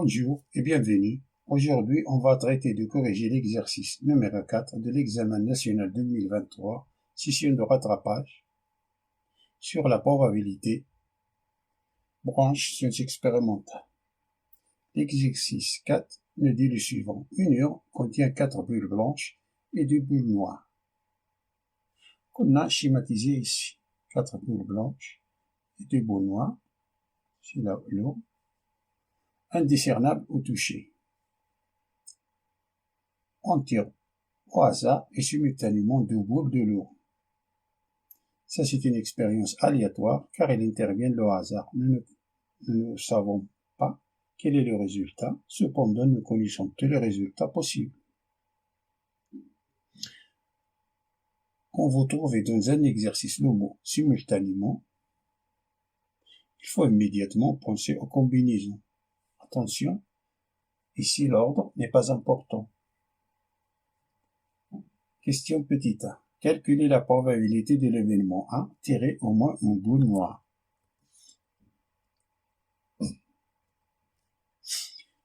Bonjour et bienvenue. Aujourd'hui, on va traiter de corriger l'exercice numéro 4 de l'examen national 2023, session de rattrapage, sur la probabilité, branche sciences expérimentales. L'exercice 4 nous dit le suivant. Une urne contient 4 bulles blanches et 2 bulles noires. Qu'on a schématisé ici. 4 bulles blanches et 2 bulles noires. C'est l'eau. Indiscernable au toucher. On tire au hasard et simultanément 2 boules de l'eau. Ça, c'est une expérience aléatoire car il intervient le hasard. Nous ne savons pas quel est le résultat. Cependant, nous connaissons tous les résultats possibles. Quand vous trouvez dans un exercice le mot simultanément, il faut immédiatement penser aux combinaisons. Attention, ici l'ordre n'est pas important. Question petit a. Calculez la probabilité de l'événement A, tirer au moins une boule noire.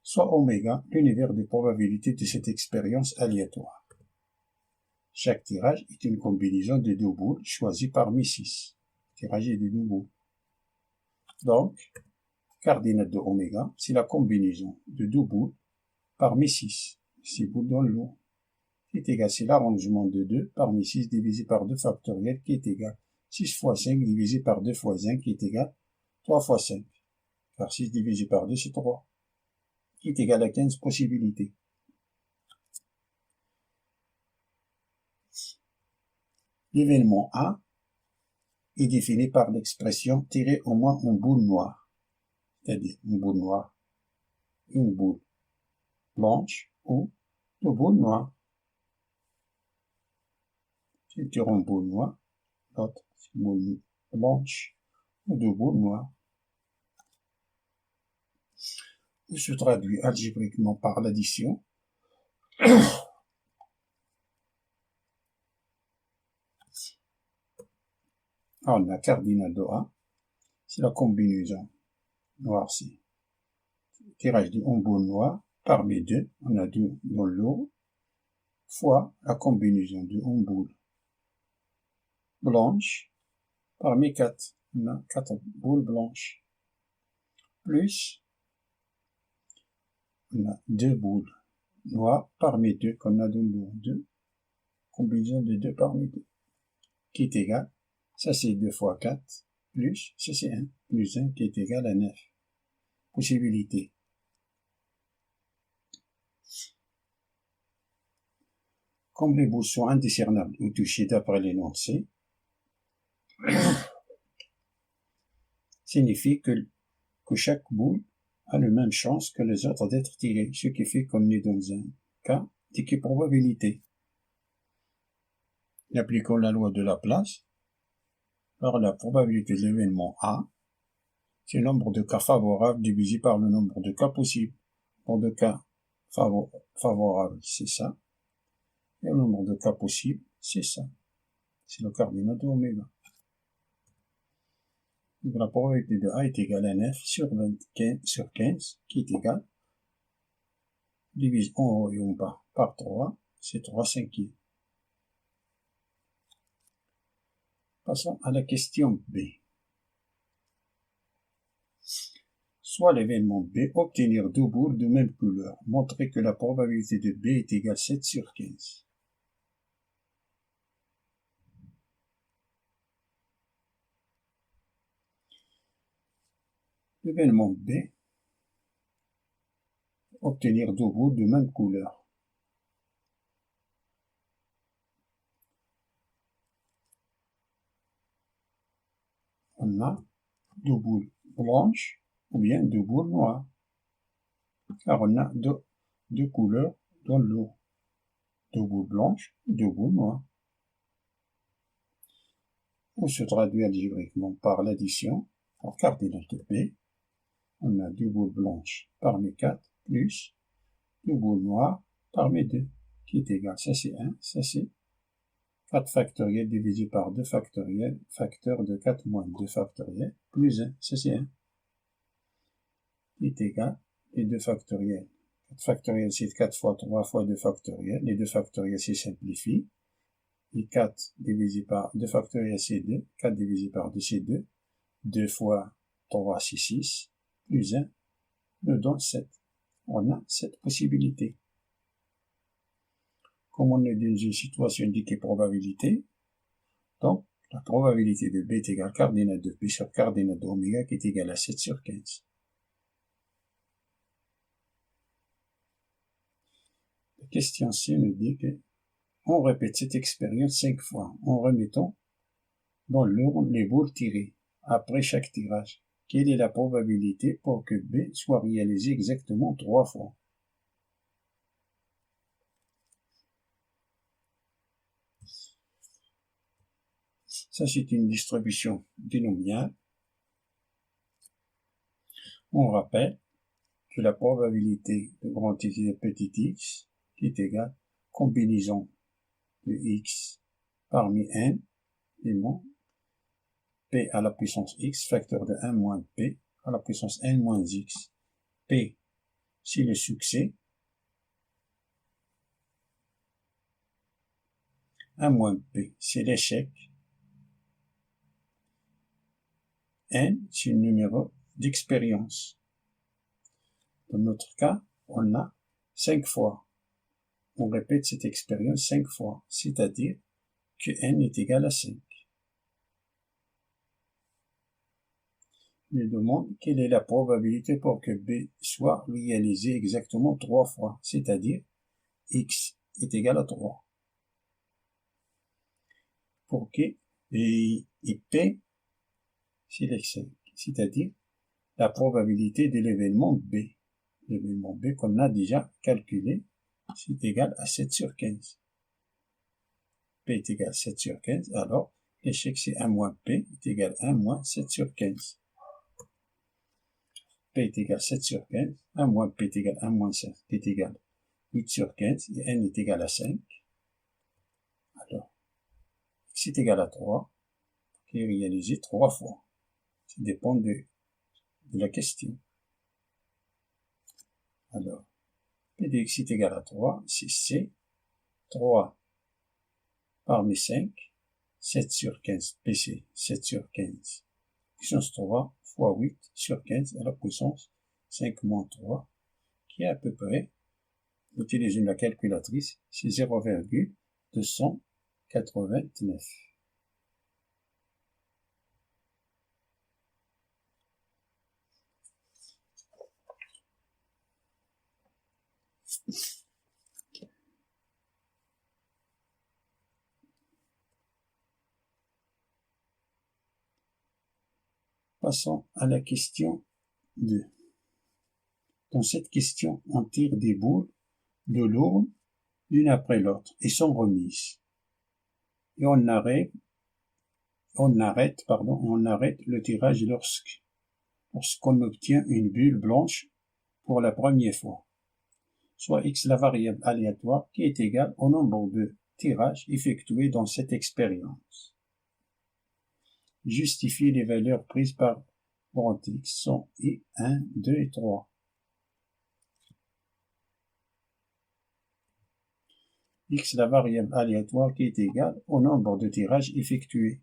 Soit oméga, l'univers de probabilité de cette expérience aléatoire. Chaque tirage est une combinaison de 2 boules choisies parmi 6. Tirage est de 2 boules. Donc, cardinal de oméga, c'est la combinaison de 2 boules parmi 6. 6 boules dans l'eau. Qui est égal, c'est l'arrangement de 2 parmi 6 divisé par 2 factoriel qui est égal 6 fois 5 divisé par 2 fois 1 qui est égal 3 fois 5. Car 6 divisé par 2 c'est 3. Qui est égal à 15 possibilités. L'événement A est défini par l'expression tirer au moins une boule noire. C'est-à-dire une boule noire, une boule blanche ou 2 boules noires. Si tu tires une boule noire, l'autre c'est une boule blanche ou 2 boules noires. Il se traduit algébriquement par l'addition. On a cardinal de A, c'est la combinaison noircie. Tirage de 1 boule noire parmi 2, on a 2 dans l'eau, fois la combinaison de 1 boule blanche parmi 4. On a 4 boules blanches. Plus, on a 2 boules noires parmi 2 qu'on a dans l'eau. 2, combinaison de 2 parmi 2. Qui est égal, ça c'est 2 fois 4, plus, ça c'est 1, plus 1 qui est égal à 9. Possibilité. Comme les boules sont indiscernables ou touchées d'après l'énoncé, signifie que chaque boule a la même chance que les autres d'être tirée, ce qui fait qu'on est dans un cas d'équiprobabilité. Appliquons la loi de Laplace. Alors la probabilité de l'événement A, c'est le nombre de cas favorables divisé par le nombre de cas possibles. Le nombre de cas favorables, c'est ça. Et le nombre de cas possibles, c'est ça. C'est le cardinal de oméga. Donc la probabilité de A est égale à 9 sur 15, qui est égal, divise en haut et en bas par 3, c'est 3 cinquièmes. Passons à la question B. Soit l'événement B, obtenir 2 boules de même couleur. Montrer que la probabilité de B est égale à 7 sur 15. L'événement B, obtenir 2 boules de même couleur. On a 2 boules blanches ou bien 2 boules noires. Car on a deux couleurs dans l'eau. 2 boules blanches, 2 boules noires. On se traduit algébriquement par l'addition. En cardinal de B, on a 2 boules blanches parmi 4, plus 2 boules noires parmi 2, qui est égal, ça c'est 1, ça c'est 4 factoriel divisé par 2 factoriel, facteur de 4 moins 2 factoriel, plus 1, ça c'est 1, qui est égal et 2 factoriels. 4 factoriels, c'est 4 fois 3 fois 2 factoriels. Les 2 factoriels, c'est simplifie. Et 4 divisé par 2 factoriels, c'est 2. 4 divisé par 2, c'est 2. 2 fois 3, c'est 6. Plus 1 nous donne 7. On a cette possibilité. Comme on est dans une situation indiquée probabilité, donc la probabilité de B est égale cardinal de P sur cardinal de oméga qui est égal à 7 sur 15. La question C nous dit que on répète cette expérience 5 fois en remettant dans l'urne les boules tirées après chaque tirage. Quelle est la probabilité pour que B soit réalisé exactement 3 fois? Ça, c'est une distribution binomiale. On rappelle que la probabilité de grand X et de petit x est égale combinaison de x parmi n éléments p à la puissance x facteur de 1 moins p à la puissance n moins x. P, c'est le succès. 1 moins p, c'est l'échec. N, c'est le numéro d'expérience. Dans notre cas, on a 5 fois. On répète cette expérience 5 fois, c'est-à-dire que n est égal à 5. Il demande quelle est la probabilité pour que B soit réalisé exactement 3 fois, c'est-à-dire x est égal à 3. Pour que et P, c'est l'excès, c'est-à-dire la probabilité de l'événement B. L'événement B qu'on a déjà calculé, c'est égal à 7 sur 15. P est égal à 7 sur 15, alors l'échec c'est 1 moins P est égal à 1 moins 7 sur 15. P est égal à 7 sur 15, 1 moins P est égal à 1 moins 7 est égal à 8 sur 15, et N est égal à 5. Alors, X est égal à 3, qui est réalisé 3 fois. Ça dépend de la question. Alors, P de X est égal à 3, c'est C, 3 parmi 5, 7 sur 15, PC, 7 sur 15. Puissance 3 fois 8 sur 15 à la puissance 5 moins 3, qui est à peu près, utilisons la calculatrice, c'est 0,289. Passons à la question 2. Dans cette question, on tire des boules de l'urne l'une après l'autre et sont remises. Et on arrête le tirage lorsqu'on obtient une bulle blanche pour la première fois, soit x la variable aléatoire qui est égale au nombre de tirages effectués dans cette expérience. Justifier les valeurs prises par grand X sont I, 1, 2 et 3. X la variable aléatoire qui est égale au nombre de tirages effectués.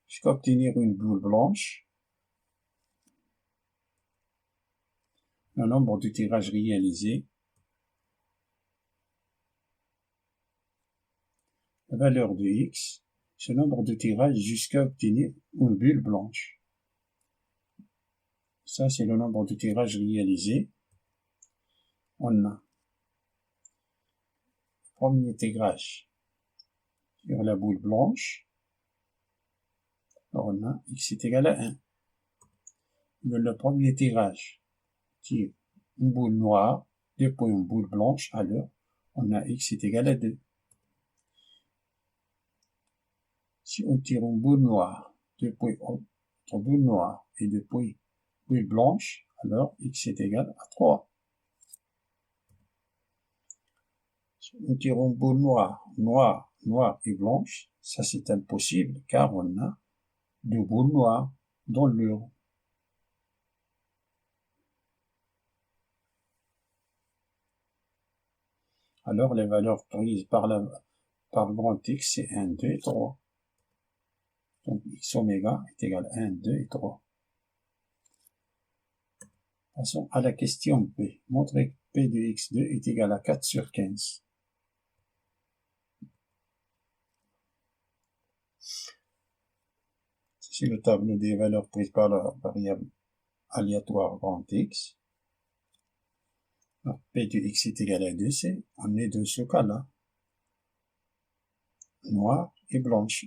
Jusqu'à obtenir une boule blanche, le nombre de tirages réalisés, la valeur de X, ce nombre de tirages jusqu'à obtenir une bulle blanche. Ça, c'est le nombre de tirages réalisés. On a le premier tirage sur la boule blanche. Alors on a X est égal à 1. Le premier tirage tire une boule noire, depuis une boule blanche, alors on a X est égal à 2. Si on tire une boule noire, depuis autre boule noire et depuis boule blanche, alors X est égal à 3. Si on tire une boule noire, noire et blanche, ça c'est impossible car on a deux boules noires dans l'urne. Alors les valeurs prises par le grand X, c'est 1, 2 et 3. Donc X oméga est égal à 1, 2 et 3. Passons à la question B. Montrez que P de X2 est égal à 4 sur 15. C'est le tableau des valeurs prises par la variable aléatoire grand X. Alors, P de X est égal à 2, on est dans ce cas-là. Noir et blanche.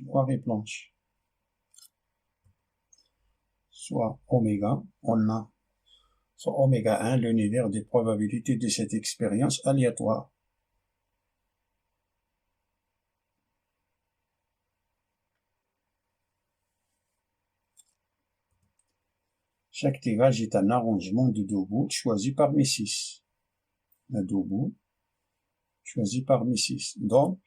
Soit oméga, on a soit oméga 1, l'univers des probabilités de cette expérience aléatoire. Chaque tirage est un arrangement de deux bouts choisi parmi 6. Un deux bouts choisi parmi 6. Donc,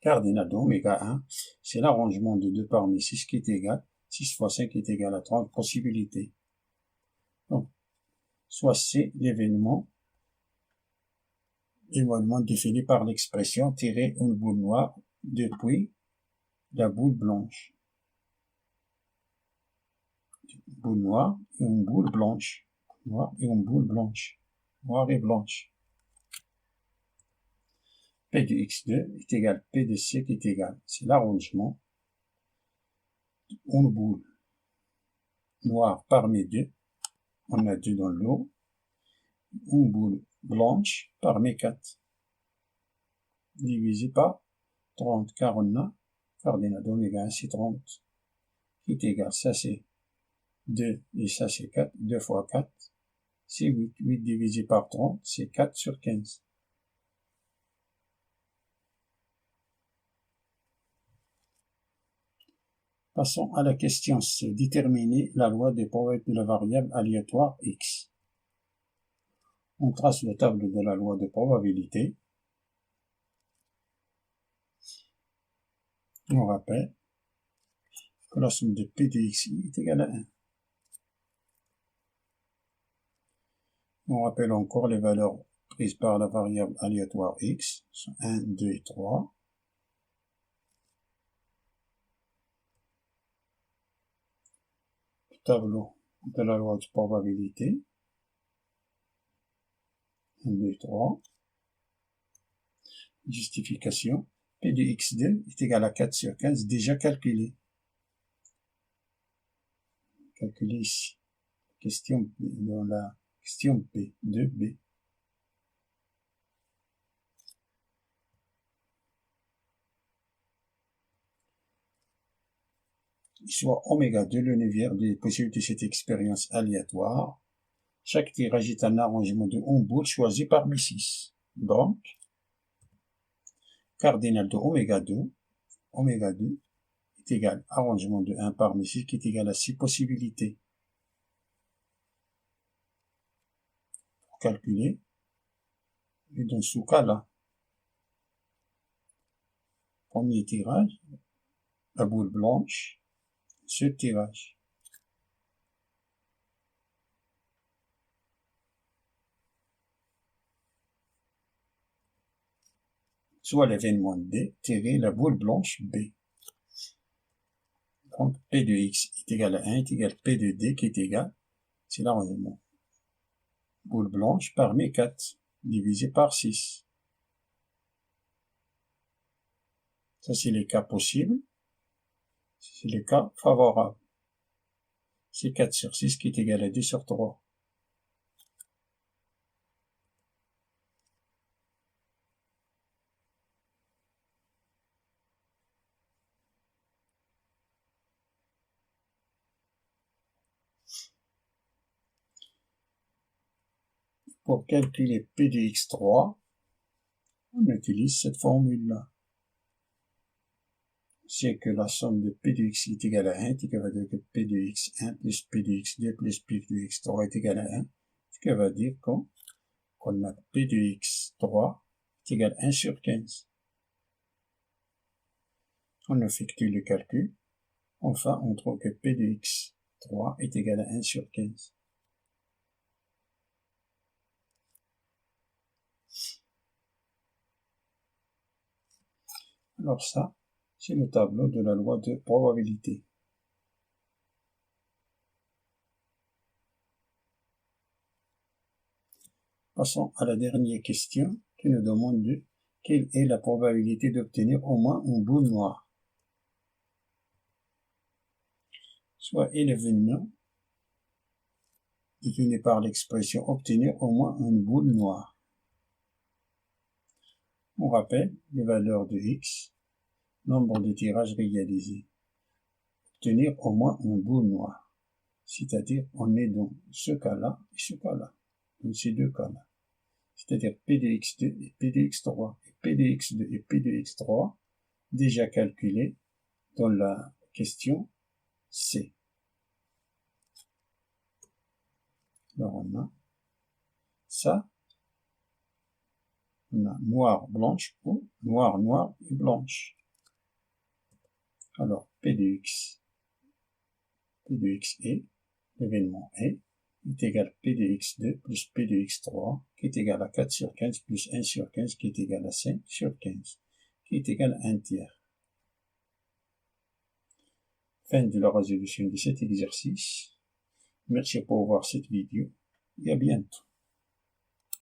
cardinal d'oméga 1, c'est l'arrangement de 2 parmi 6 qui est égal, 6 fois 5 est égal à 30 possibilités. Donc, soit c'est l'événement défini par l'expression tirer une boule noire depuis la boule blanche. Boule noire et une boule blanche. Noire et une boule blanche. Noire et blanche. P de X2 est égal à P de C qui est égal. C'est l'arrangement. Une boule noire parmi 2. On a 2 dans l'eau. Une boule blanche parmi 4. Divisé par 30, car on a cardinal d'oméga 1, c'est 30. Qui est égal, ça c'est 2 et ça c'est 4. 2 fois 4, c'est 8. 8 divisé par 30, c'est 4 sur 15. Passons à la question C. Déterminer la loi des probabilités de la variable aléatoire X. On trace le tableau de la loi de probabilité. On rappelle que la somme de P de Xi est égale à 1. On rappelle encore les valeurs prises par la variable aléatoire X, sont 1, 2 et 3. Le tableau de la loi de probabilité. 1, 2, 3. Justification. P de X2 est égal à 4 sur 15, déjà calculé. Calculé ici. Question dans la question P, 2B. Soit oméga 2 l'univers des possibilités de cette expérience aléatoire. Chaque tirage est un arrangement de 1 boule choisi parmi 6. Donc, cardinal de oméga 2 est égal à arrangement de 1 parmi 6 qui est égal à 6 possibilités. Pour calculer, et dans ce cas-là, premier tirage, la boule blanche, ce tirage. Soit l'événement D, tirer la boule blanche B. Donc, P de X est égal à 1 est égal à P de D qui est égal, c'est l'arrangement. Boule blanche parmi 4, divisé par 6. Ça, c'est les cas possibles. C'est les cas favorables. C'est 4 sur 6 qui est égal à 2 sur 3. Pour calculer P de X3, on utilise cette formule-là. C'est que la somme de P de X est égale à 1, ce qui veut dire que P de X1 plus P de X2 plus P de X3 est égal à 1, ce qui veut dire qu'on a P de X3 est égal à 1 sur 15. On effectue le calcul. Enfin, on trouve que P de X3 est égal à 1 sur 15. Alors ça, c'est le tableau de la loi de probabilité. Passons à la dernière question qui nous demande de quelle est la probabilité d'obtenir au moins une boule noire. Soit l'événement défini par l'expression obtenir au moins une boule noire. On rappelle les valeurs de x, nombre de tirages réalisés. Obtenir au moins une boule noire. C'est-à-dire, on est dans ce cas-là et ce cas-là. Dans ces deux cas-là. C'est-à-dire P de x2 et P de x3. Et P de x2 et P de x3 déjà calculés dans la question C. Alors on a ça. On a noir, blanche ou noir, noir et blanche. Alors P de x est, l'événement est égal à P de x2 plus P de x3 qui est égal à 4 sur 15 plus 1 sur 15 qui est égal à 5 sur 15 qui est égal à 1 tiers. Fin de la résolution de cet exercice. Merci pour voir cette vidéo et à bientôt.